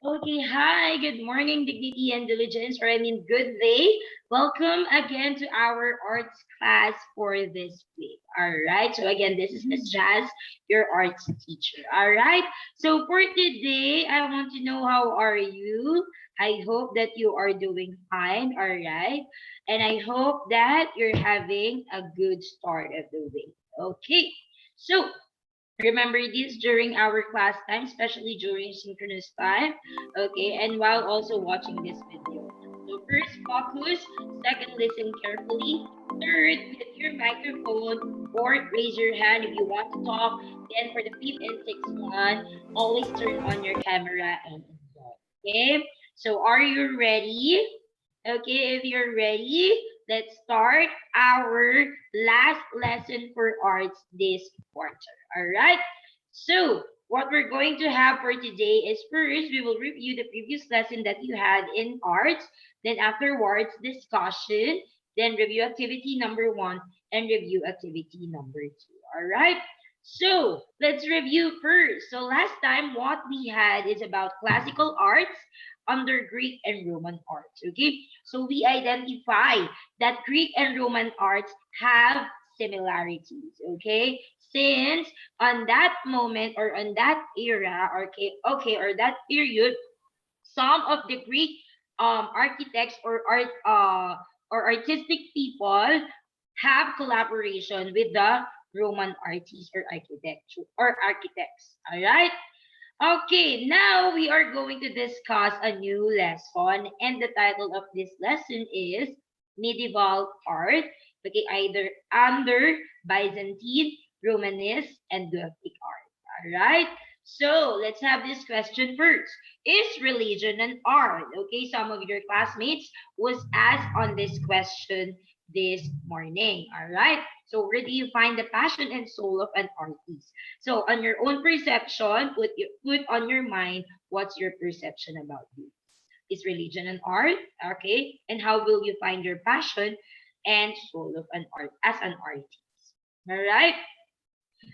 Okay, hi, good morning, dignity and diligence, or I mean, good day. Welcome again to our arts class for this week. All right, so again, this is Miss Jazz, your arts teacher. All right, so for today, I want to know how are you? I hope that you are doing fine. All right, and I hope that you're having a good start of the week. Okay, so remember this during our class time, especially during synchronous time. Okay, and while also watching this video. So first, focus. Second, listen carefully. Third, mute your microphone. Fourth, raise your hand if you want to talk. Then for the fifth and sixth one, always turn on your camera and enjoy. Okay, so are you ready? Okay, if you're ready, let's start our last lesson for arts this quarter. All right. So, what we're going to have for today is first, we will review the previous lesson that you had in arts. Then, afterwards, discussion. Then, review activity number one and review activity number two. All right. So, let's review first. So, last time, what we had is about classical arts under Greek and Roman arts. Okay. So, we identify that Greek and Roman arts have similarities. Okay. Since on that moment or on that era, or that period, some of the Greek architects or artistic people have collaboration with the Roman artists or architects. All right. Okay, now we are going to discuss a new lesson, and the title of this lesson is Medieval Art. Okay, either under Byzantine, Romanist, and Gothic art. All right. So let's have this question first. Is religion an art? Okay, some of your classmates was asked on this question this morning. All right. So where do you find the passion and soul of an artist? So on your own perception, put on your mind what's your perception about you. Is religion an art? Okay. And how will you find your passion and soul of an art as an artist? All right.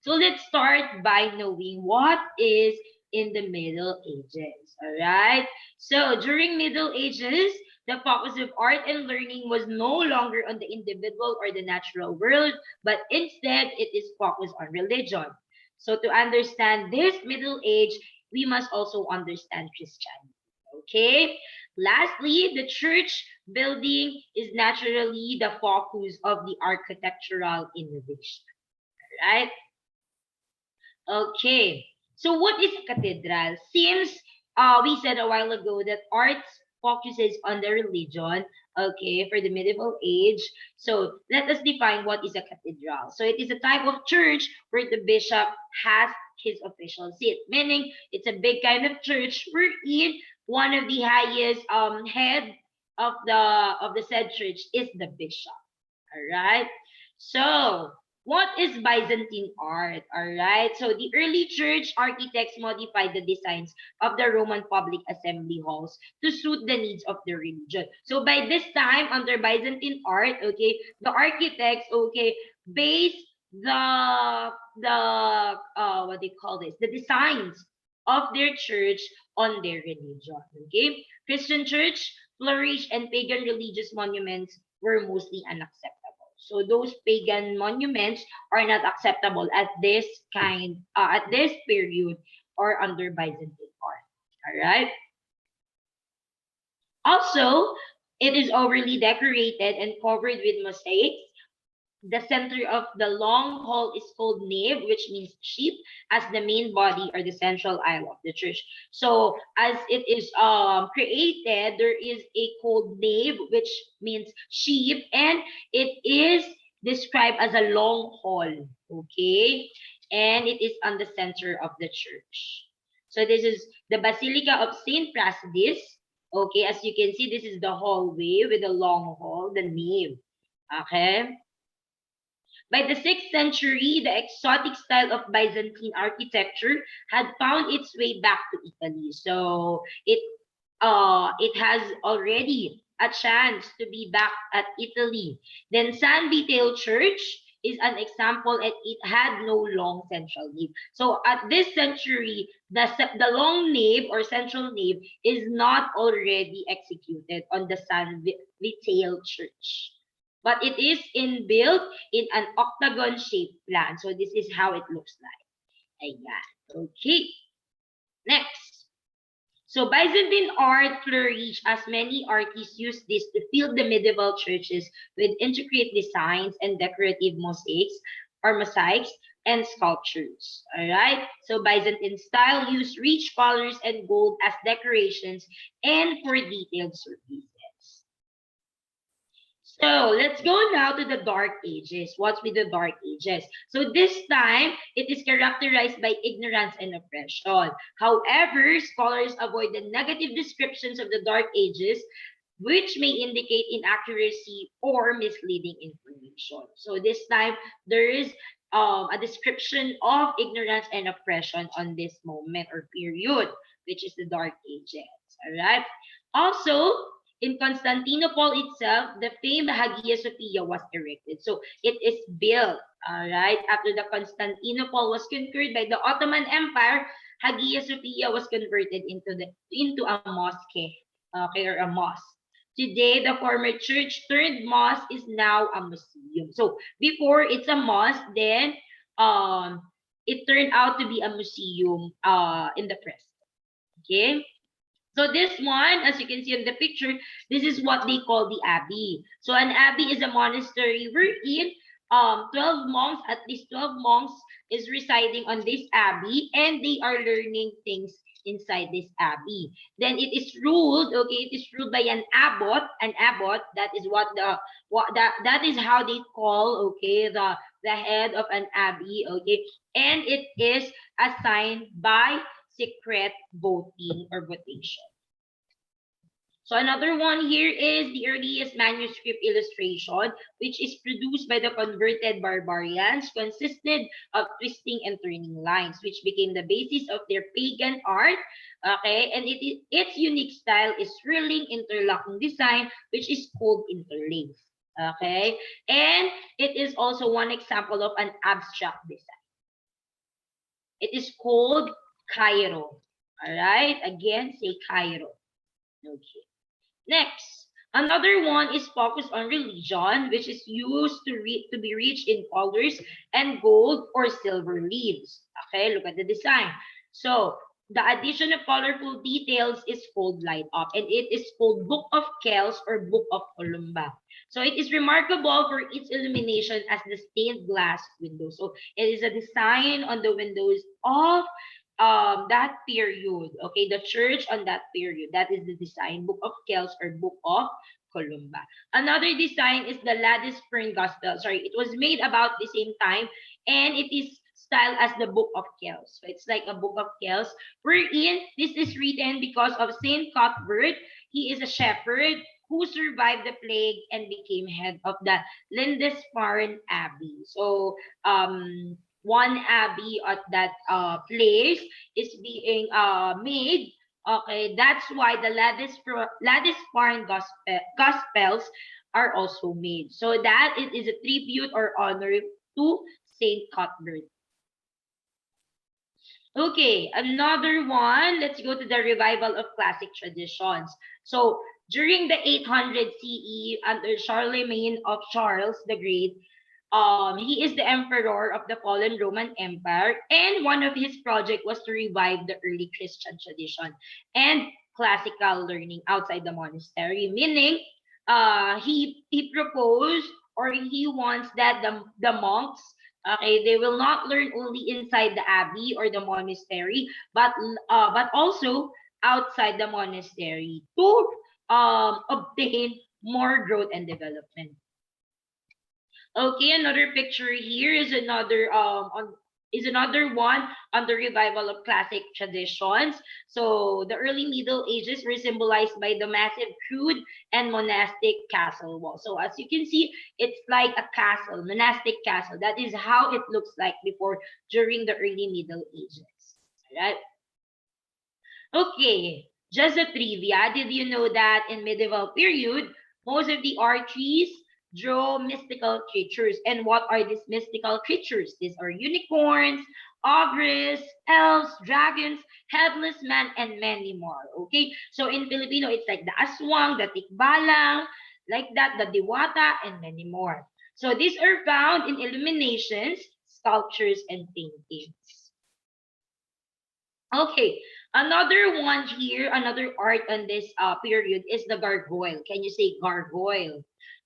So let's start by knowing what is in the Middle Ages. All right. So during Middle Ages, the focus of art and learning was no longer on the individual or the natural world, but instead it is focused on religion. So to understand this Middle Age, we must also understand Christianity. Okay. Lastly, the church building is naturally the focus of the architectural innovation. Right? Okay. So what is cathedral? Since we said a while ago that arts focuses on the religion, okay, for the medieval age. So let us define what is a cathedral. So it is a type of church where the bishop has his official seat, meaning it's a big kind of church wherein one of the highest head of the said church is the bishop. All right. So, what is Byzantine art? All right. So, the early church architects modified the designs of the Roman public assembly halls to suit the needs of the religion. So, by this time, under Byzantine art, okay, the architects, okay, base the what they call this, the designs of their church on their religion. Okay, Christian church flourished and pagan religious monuments were mostly unacceptable. So those pagan monuments are not acceptable at at this period or under Byzantine art. All right. Also, it is overly decorated and covered with mosaics. The center of the long hall is called nave, which means sheep, as the main body or the central aisle of the church. So as it is created, there is a called nave, which means sheep, and it is described as a long hall. Okay, and it is on the center of the church. So this is the Basilica of Saint Praxedis. Okay, as you can see, this is the hallway with the long hall, the nave. Okay. By the 6th century, the exotic style of Byzantine architecture had found its way back to Italy. So it has already a chance to be back at Italy. Then San Vitale Church is an example, and it had no long central nave. So at this century, the long nave or central nave is not already executed on the San Vitale Church, but it is built in an octagon shaped plan. So this is how it looks like. Ayan. Okay. Next. So Byzantine art flourished as many artists used this to fill the medieval churches with intricate designs and decorative mosaics and sculptures. Alright? So Byzantine style used rich colors and gold as decorations and for detailed surfaces. So let's go now to the Dark Ages. What's with the Dark Ages? So this time, it is characterized by ignorance and oppression. However, scholars avoid the negative descriptions of the Dark Ages, which may indicate inaccuracy or misleading information. So this time, there is a description of ignorance and oppression on this moment or period, which is the Dark Ages. All right. Also, in Constantinople itself, the famed Hagia Sophia was erected. So it is built, all right, after the Constantinople was conquered by the Ottoman Empire. Hagia Sophia was converted into a mosque, okay, or a mosque. Today, the former church turned mosque is now a museum. So before it's a mosque, then um it turned out to be a museum in the present. Okay. So this one, as you can see in the picture, this is what they call the abbey. So an abbey is a monastery wherein 12 monks, at least 12 monks is residing on this abbey, and they are learning things inside this abbey. Then it is ruled, okay, it is ruled by an abbot. An abbot, that is that is how they call, okay, the head of an abbey, okay, and it is assigned by secret voting or votation. So another one here is the earliest manuscript illustration, which is produced by the converted barbarians, consisted of twisting and turning lines, which became the basis of their pagan art. Okay, and its unique style is swirling interlocking design, which is called interlace. Okay, and it is also one example of an abstract design. It is called Cairo. All right, again, say Cairo. Okay. Next, another one is focused on religion, which is used to be rich in colors and gold or silver leaves. Okay, look at the design. So the addition of colorful details is called light up, and it is called Book of Kells or Book of Columba. So it is remarkable for its illumination as the stained glass window. So it is a design on the windows of that period, okay, the church on that period. That is the design, Book of Kells or Book of Columba. Another design is the Ladisburn Gospel. Sorry, it was made about the same time, and it is styled as the Book of Kells. So it's like a Book of Kells, wherein this is written because of Saint Cuthbert. He is a shepherd who survived the plague and became head of the Lindisfarne Abbey. So one abbey at that place is being made. Okay, that's why the Ladisfarne Gospels are also made. So that it is a tribute or honor to Saint Cuthbert. Okay, another one. Let's go to the revival of classic traditions. So during the 800 CE, under Charlemagne of Charles the Great, he is the emperor of the fallen Roman Empire, and one of his projects was to revive the early Christian tradition and classical learning outside the monastery. Meaning, he proposed or he wants that the monks, okay, they will not learn only inside the abbey or the monastery, but also outside the monastery to obtain more growth and development. Okay, another picture here is another one on the revival of classic traditions. So the early Middle Ages were symbolized by the massive crude and monastic castle wall. So as you can see, it's like a castle, monastic castle. That is how it looks like before during the early Middle Ages. All right. Okay, just a trivia. Did you know that in medieval period, most of the arteries draw mystical creatures. And what are these mystical creatures? These are unicorns, ogres, elves, dragons, headless man, and many more. Okay, so in Filipino, it's like the aswang, the tikbalang, like that, the diwata, and many more. So these are found in illuminations, sculptures, and paintings. Okay, another one here, another art on this period is the gargoyle. Can you say gargoyle?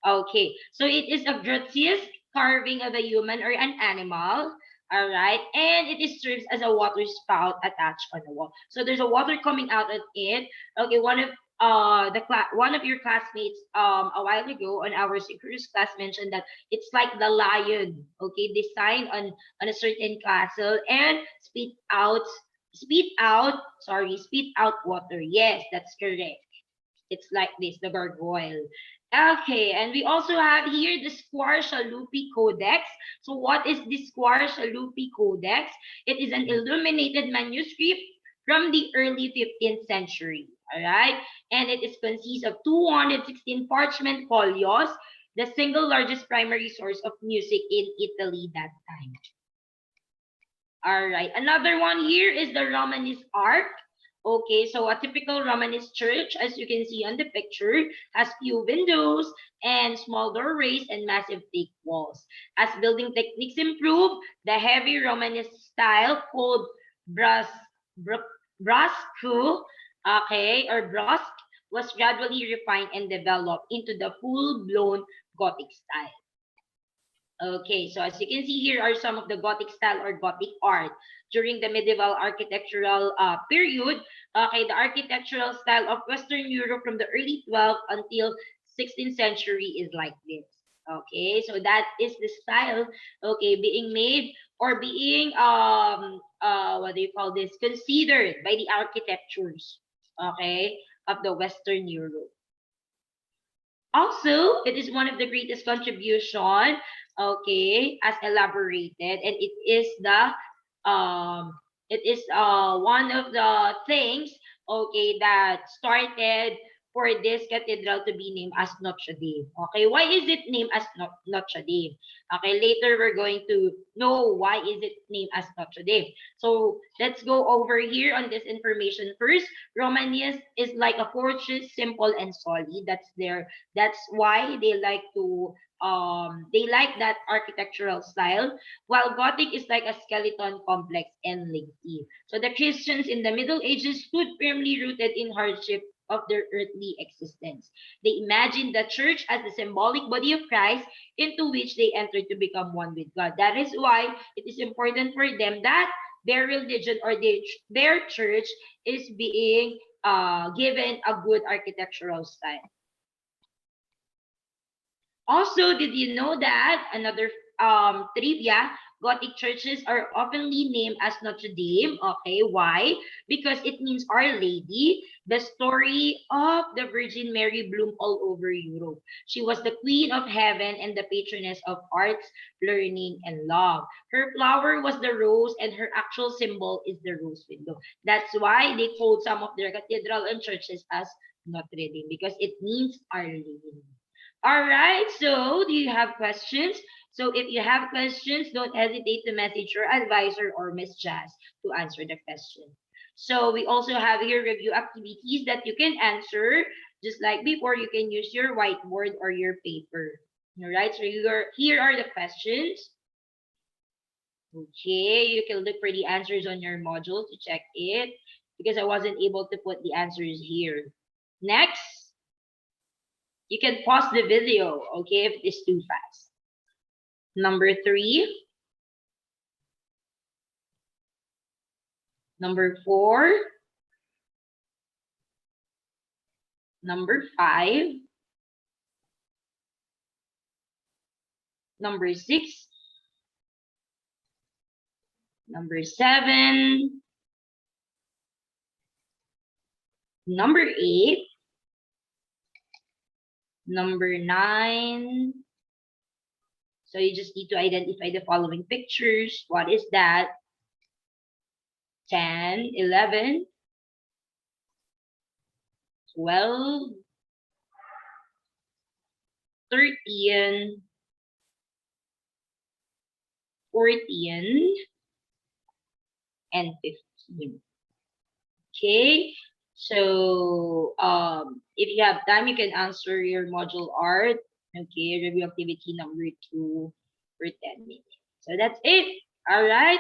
Okay, so it is a grotesque carving of a human or an animal. All right, and it is serves as a water spout attached on the wall. So there's a water coming out of it. Okay, one of your classmates a while ago on our synchronous class mentioned that it's like the lion, okay, design on a certain castle and spit out water. Yes, that's correct. It's like this, the gargoyle. Okay, and we also have here the Squarcialupi Codex. So what is the Squarcialupi Codex? It is an illuminated manuscript from the early 15th century. All right, and it is consists of 216 parchment folios, the single largest primary source of music in Italy that time. All right. Another one here is the Romanesque arch. Okay, so a typical Romanesque church, as you can see on the picture, has few windows and small doorways and massive thick walls. As building techniques improve, the heavy Romanesque style called bras, brasco, okay, or brusque, was gradually refined and developed into the full-blown Gothic style. Okay, so as you can see here are some of the Gothic style or Gothic art during the medieval architectural period. Okay, the architectural style of Western Europe from the early 12th until 16th century is like this. Okay, so that is the style, okay, being made or being what do you call this, considered by the architectures, okay, of the Western Europe. Also, it is one of the greatest contribution, okay, as elaborated, and um it is one of the things, okay, that started for this cathedral to be named as Notre Dame. Okay, why is it named as Notre Dame? Okay, later we're going to know why is it named as Notre Dame. So let's go over here on this information first. Romanesque is like a fortress, simple and solid. That's why they like that architectural style, while Gothic is like a skeleton, complex and lengthy. So the Christians in the Middle Ages stood firmly rooted in hardship of their earthly existence. They imagined the church as the symbolic body of Christ into which they entered to become one with God. That is why it is important for them that their religion or their church is being given a good architectural style. Also, did you know that another trivia? Gothic churches are oftenly named as Notre Dame. Okay, why? Because it means Our Lady. The story of the Virgin Mary bloomed all over Europe. She was the Queen of Heaven and the patroness of arts, learning, and love. Her flower was the rose, and her actual symbol is the rose window. That's why they called some of their cathedral and churches as Notre Dame because it means Our Lady. All right. So, do you have questions? So, if you have questions, don't hesitate to message your advisor or Miss Jazz to answer the question. So, we also have here review activities that you can answer. Just like before, you can use your whiteboard or your paper. All right. So, here are the questions. Okay. You can look for the answers on your module to check it because I wasn't able to put the answers here. Next. You can pause the video, okay, if it is too fast. Number 3. Number 4. Number 5. Number 6. Number 7. Number 8. Number 9. So you just need to identify the following pictures. What is that? 10, 11, 12, 13, 14, and 15. Okay. So if you have time, you can answer your module art. Okay, review activity number 2 for 10 minutes. So that's it. All right.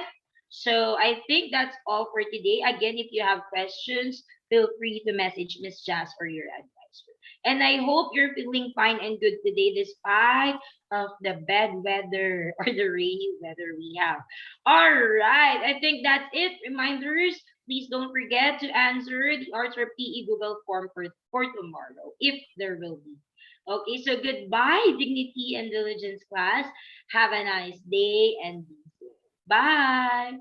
So I think that's all for today. Again, if you have questions, feel free to message Miss Jazz for your advice. And I hope you're feeling fine and good today despite of the bad weather or the rainy weather we have. All right. I think that's it. Reminders, please don't forget to answer the Arts or PE Google form for tomorrow, if there will be. Okay, so goodbye, Dignity and Diligence class. Have a nice day and be safe. Bye.